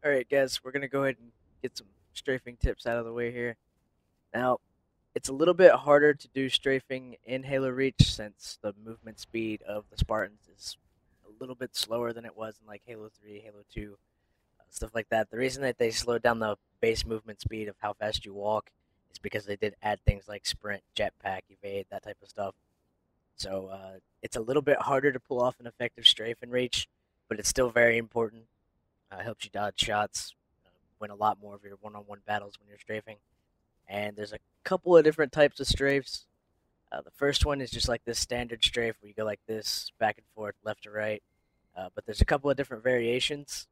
All right, guys, we're gonna go ahead and get some strafing tips out of the way here. Now, it's a little bit harder to do strafing in Halo Reach since the movement speed of the Spartans is a little bit slower than it was in like Halo 3, Halo 2, stuff like that. The reason that they slowed down the base movement speed of how fast you walk is because they did add things like sprint, jetpack, evade, that type of stuff. So it's a little bit harder to pull off an effective strafe in Reach, but it's still very important. Helps you dodge shots, win a lot more of your one-on-one battles when you're strafing. And there's a couple of different types of strafes. The first one is just like this standard strafe where you go like this, back and forth, left to right. But there's a couple of different variations.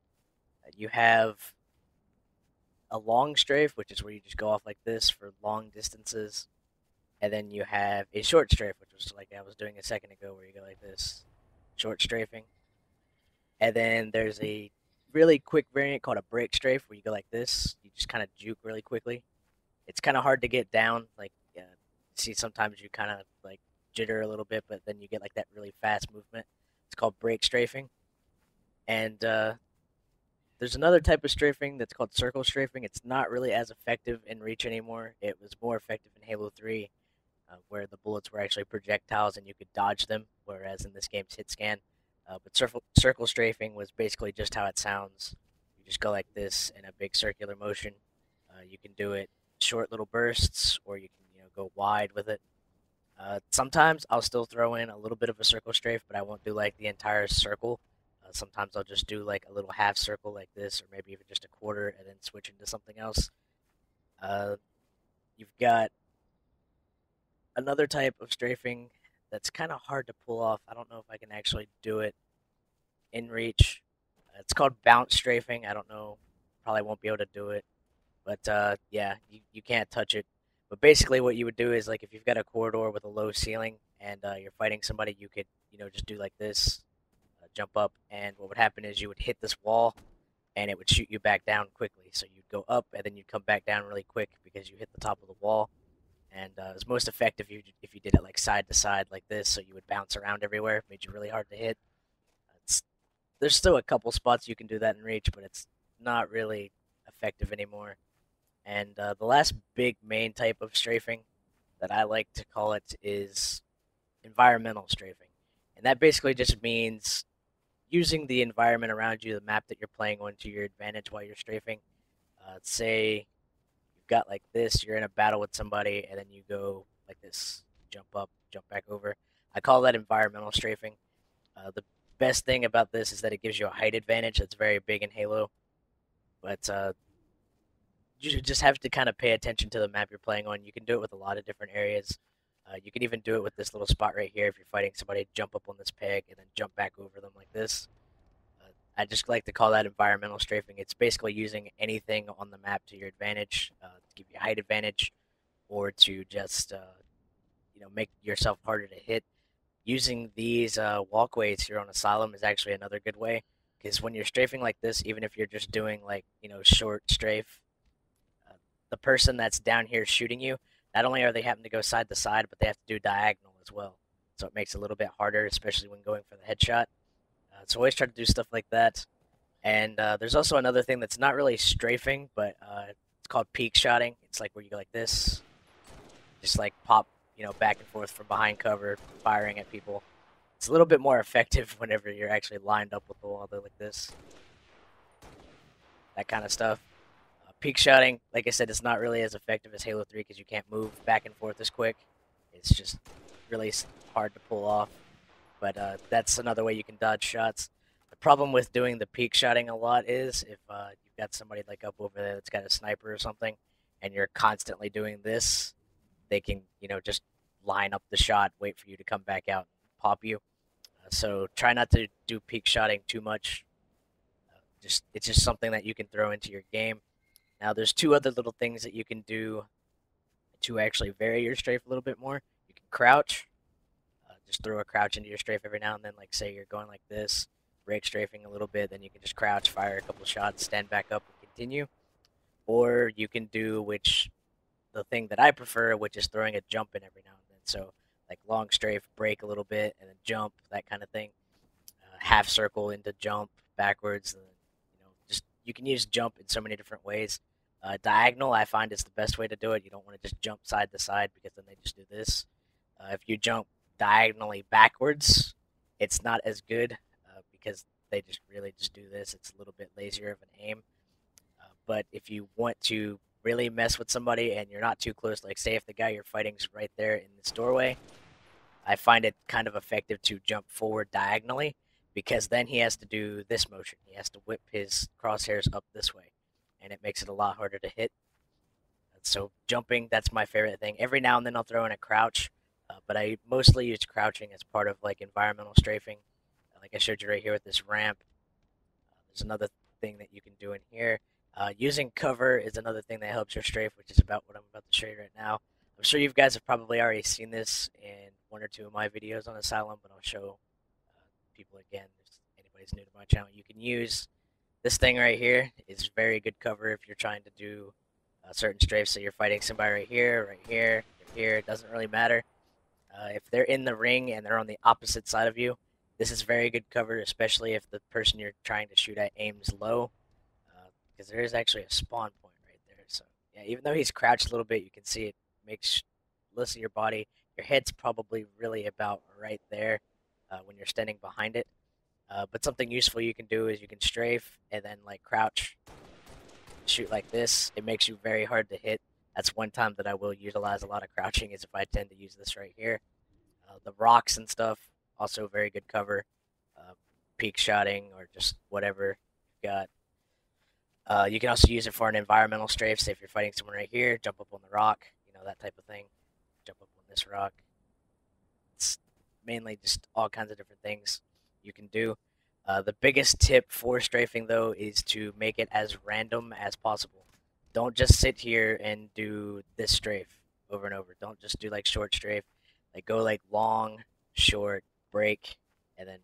You have a long strafe, which is where you just go off like this for long distances. And then you have a short strafe, which was like I was doing a second ago, where you go like this, short strafing. And then there's a really quick variant called a break strafe, where you go like this. You just kind of juke really quickly. It's kind of hard to get down. Like, see, sometimes you kind of like jitter a little bit, but then you get like that really fast movement. It's called break strafing. And there's another type of strafing that's called circle strafing. It's not really as effective in Reach anymore. It was more effective in Halo 3, where the bullets were actually projectiles and you could dodge them, whereas in this game's hit scan. But circle strafing was basically just how it sounds. You just go like this in a big circular motion. You can do it short little bursts, or you can go wide with it. Sometimes I'll still throw in a little bit of a circle strafe, but I won't do like the entire circle. Sometimes I'll just do like a little half circle like this, or maybe even just a quarter, and then switch into something else. Uh, you've got another type of strafing that's kind of hard to pull off. I don't know if I can actually do it in Reach. It's called bounce strafing. I don't know. Probably won't be able to do it. But yeah, you can't touch it. But basically, what you would do is like if you've got a corridor with a low ceiling and you're fighting somebody, you could just do like this, jump up, and what would happen is you would hit this wall, and it would shoot you back down quickly. So you'd go up, and then you'd come back down really quick because you hit the top of the wall. And it was most effective if you did it like side to side like this, so you would bounce around everywhere. It made you really hard to hit. It's, there's still a couple spots you can do that in Reach, but it's not really effective anymore. And the last big main type of strafing that I like to call it is environmental strafing. And that basically just means using the environment around you, the map that you're playing on, to your advantage while you're strafing. Say you've got like this, you're in a battle with somebody, and then you go like this, jump up, jump back over. I call that environmental strafing. The best thing about this is that it gives you a height advantage that's very big in Halo, but you just have to kind of pay attention to the map you're playing on. You can do it with a lot of different areas. You can even do it with this little spot right here if you're fighting somebody. Jump up on this peg and then jump back over them like this. I just like to call that environmental strafing. It's basically using anything on the map to your advantage, to give you a height advantage, or to just make yourself harder to hit. Using these walkways here on Asylum is actually another good way, because when you're strafing like this, even if you're just doing like short strafe, uh, the person that's down here shooting you, not only are they having to go side to side, but they have to do diagonal as well. So it makes it a little bit harder, especially when going for the headshot. So always try to do stuff like that. And there's also another thing that's not really strafing, but it's called peak shotting. It's like where you go like this, just like pop, back and forth from behind cover, firing at people. It's a little bit more effective whenever you're actually lined up with the wall, like this, that kind of stuff. Peak shotting, like I said, is not really as effective as Halo 3 because you can't move back and forth as quick. It's just really hard to pull off. But that's another way you can dodge shots. The problem with doing the peak shotting a lot is if you've got somebody like up over there that's got a sniper or something, and you're constantly doing this, they can just line up the shot, wait for you to come back out and pop you. So try not to do peak shotting too much. Just it's just something that you can throw into your game. Now there's two other little things that you can do to actually vary your strafe a little bit more. You can crouch. Just throw a crouch into your strafe every now and then. Like say you're going like this, break strafing a little bit, then you can just crouch, fire a couple shots, stand back up, and continue. Or you can do the thing that I prefer, which is throwing a jump in every now and then. So like long strafe, break a little bit, and then jump, that kind of thing. Half circle into jump backwards, and just you can use jump in so many different ways. Diagonal, I find, is the best way to do it. You don't want to just jump side to side because then they just do this. If you jump diagonally backwards, it's not as good because they just really just do this. It's a little bit lazier of an aim. But if you want to really mess with somebody and you're not too close, like say if the guy you're fighting is right there in this doorway, I find it kind of effective to jump forward diagonally because then he has to do this motion. He has to whip his crosshairs up this way, and it makes it a lot harder to hit. So jumping, that's my favorite thing. Every now and then I'll throw in a crouch, but I mostly use crouching as part of like environmental strafing. Like I showed you right here with this ramp. There's another thing that you can do in here. Using cover is another thing that helps your strafe, which is about what I'm about to show you right now. I'm sure you guys have probably already seen this in one or two of my videos on Asylum, but I'll show people again. If anybody's new to my channel, you can use this thing right here. It's very good cover if you're trying to do certain strafes. So you're fighting somebody right here, right here, right here. It doesn't really matter. If they're in the ring and they're on the opposite side of you, this is very good cover, especially if the person you're trying to shoot at aims low, because there is actually a spawn point right there. So yeah, even though he's crouched a little bit, you can see it makes listen your body. Your head's probably really about right there when you're standing behind it. But something useful you can do is you can strafe and then like crouch, shoot like this. It makes you very hard to hit. That's one time that I will utilize a lot of crouching is if I tend to use this right here. The rocks and stuff, also very good cover. Peak shotting or just whatever you've got. You can also use it for an environmental strafe. Say if you're fighting someone right here, jump up on the rock, that type of thing. Jump up on this rock. It's mainly just all kinds of different things you can do. The biggest tip for strafing, though, is to make it as random as possible. Don't just sit here and do this strafe over and over. Don't just do like short strafe. Like go like long, short, break, and then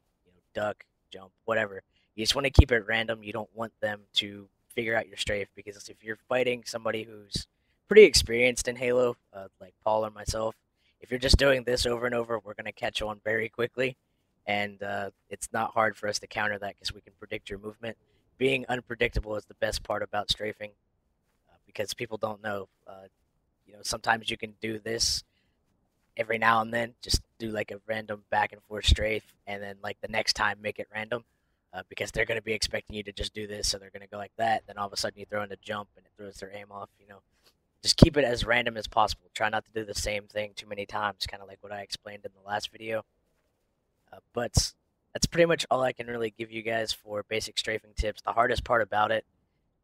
duck, jump, whatever. You just want to keep it random. You don't want them to figure out your strafe because if you're fighting somebody who's pretty experienced in Halo, like Paul or myself, if you're just doing this over and over, we're going to catch on very quickly. And it's not hard for us to counter that because we can predict your movement. Being unpredictable is the best part about strafing because people don't know. Sometimes you can do this every now and then, just do like a random back and forth strafe, and then like the next time make it random because they're going to be expecting you to just do this, so they're going to go like that. Then all of a sudden you throw in a jump and it throws their aim off. Just keep it as random as possible. Try not to do the same thing too many times, kind of like what I explained in the last video. But that's pretty much all I can really give you guys for basic strafing tips. The hardest part about it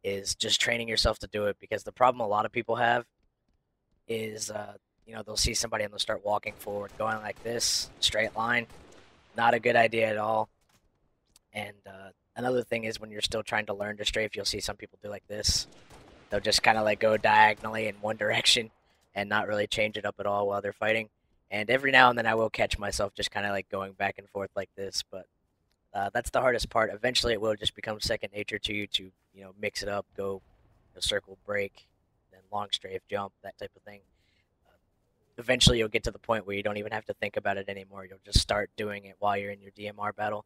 is just training yourself to do it because the problem a lot of people have is, they'll see somebody and they'll start walking forward, going like this, straight line. Not a good idea at all. And another thing is when you're still trying to learn to strafe, you'll see some people do like this. They'll just kind of like go diagonally in one direction and not really change it up at all while they're fighting. And every now and then I will catch myself just kind of like going back and forth like this, but that's the hardest part. Eventually it will just become second nature to you to, mix it up, go circle, break, then long strafe, jump, that type of thing. Eventually you'll get to the point where you don't even have to think about it anymore. You'll just start doing it while you're in your DMR battle.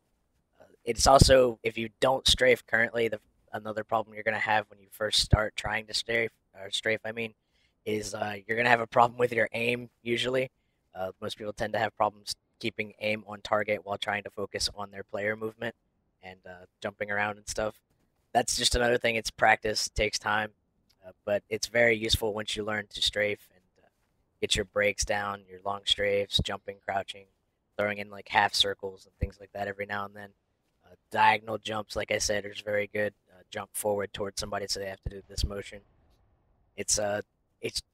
It's also, if you don't strafe currently, another problem you're going to have when you first start trying to strafe, is you're going to have a problem with your aim usually. Most people tend to have problems keeping aim on target while trying to focus on their player movement and jumping around and stuff. That's just another thing. It's practice, it takes time, but it's very useful once you learn to strafe and get your breaks down, your long strafes, jumping, crouching, throwing in like half circles and things like that every now and then. Diagonal jumps, like I said, are very good. Jump forward towards somebody so they have to do this motion. It's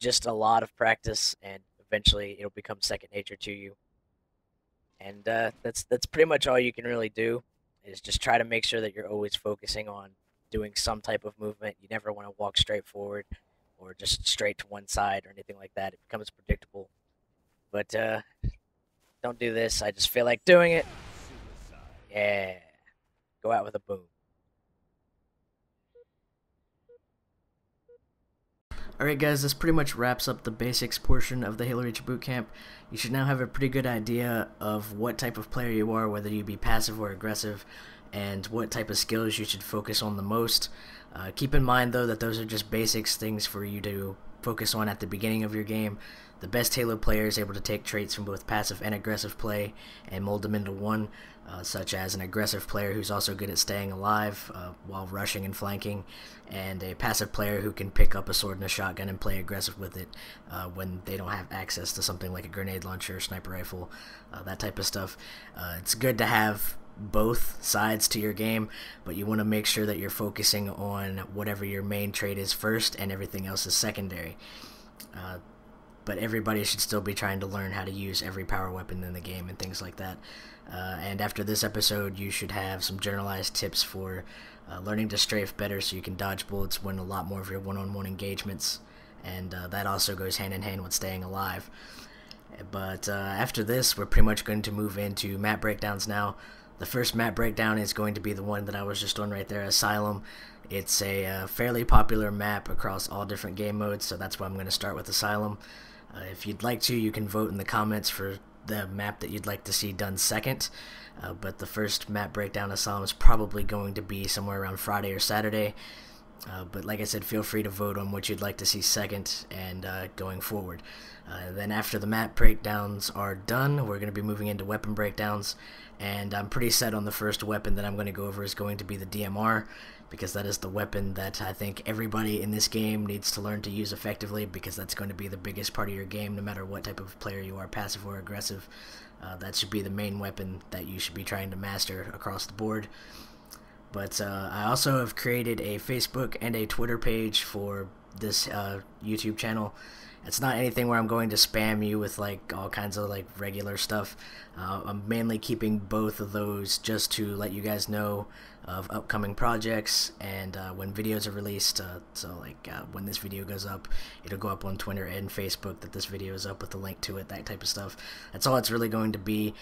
just a lot of practice, and eventually it'll become second nature to you. And that's pretty much all you can really do, is just try to make sure that you're always focusing on doing some type of movement. You never want to walk straight forward or just straight to one side or anything like that. It becomes predictable. But don't do this. I just feel like doing it. Yeah. Go out with a boom. Alright guys, this pretty much wraps up the basics portion of the Halo Reach Bootcamp. You should now have a pretty good idea of what type of player you are, whether you be passive or aggressive, and what type of skills you should focus on the most. Keep in mind, though, that those are just basics, things for you to focus on at the beginning of your game. The best Halo player is able to take traits from both passive and aggressive play and mold them into one, such as an aggressive player who's also good at staying alive while rushing and flanking, and a passive player who can pick up a sword and a shotgun and play aggressive with it when they don't have access to something like a grenade launcher, sniper rifle, that type of stuff. It's good to have both sides to your game, but you want to make sure that you're focusing on whatever your main trait is first and everything else is secondary. But everybody should still be trying to learn how to use every power weapon in the game and things like that. And after this episode, you should have some generalized tips for learning to strafe better so you can dodge bullets, win a lot more of your one-on-one engagements, and that also goes hand in hand with staying alive. But after this, we're pretty much going to move into map breakdowns now. The first map breakdown is going to be the one that I was just on right there, Asylum. It's a fairly popular map across all different game modes, so that's why I'm going to start with Asylum. If you'd like to, you can vote in the comments for the map that you'd like to see done second. But the first map breakdown, Asylum, is probably going to be somewhere around Friday or Saturday. But like I said, feel free to vote on what you'd like to see second and going forward. Then after the map breakdowns are done, we're going to be moving into weapon breakdowns. And I'm pretty set on the first weapon that I'm going to go over is going to be the DMR, because that is the weapon that I think everybody in this game needs to learn to use effectively, because that's going to be the biggest part of your game no matter what type of player you are, passive or aggressive. That should be the main weapon that you should be trying to master across the board. But I also have created a Facebook and a Twitter page for this YouTube channel. It's not anything where I'm going to spam you with like all kinds of like regular stuff. I'm mainly keeping both of those just to let you guys know of upcoming projects and when videos are released. So like when this video goes up, it'll go up on Twitter and Facebook that this video is up with a link to it, that type of stuff. That's all it's really going to be.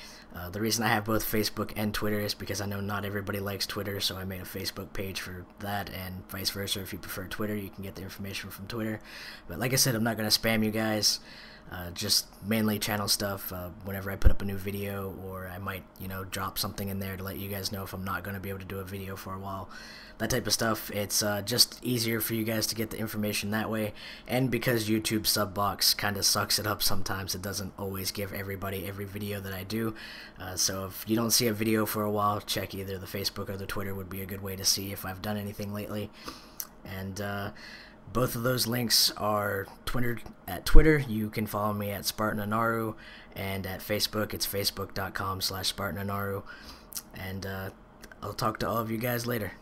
The reason I have both Facebook and Twitter is because I know not everybody likes Twitter, so I made a Facebook page for that, and vice versa. If you prefer Twitter, you can get the information from Twitter. But like I said, I'm not going to spam you guys. Just mainly channel stuff whenever I put up a new video, or I might, drop something in there to let you guys know if I'm not going to be able to do a video for a while. That type of stuff. It's just easier for you guys to get the information that way, and because YouTube sub box kind of sucks it up sometimes, it doesn't always give everybody every video that I do. So if you don't see a video for a while, check either the Facebook or the Twitter would be a good way to see if I've done anything lately. And both of those links are at Twitter. You can follow me at SpartanAnaru, and at Facebook, it's facebook.com/SpartanAnaru. And I'll talk to all of you guys later.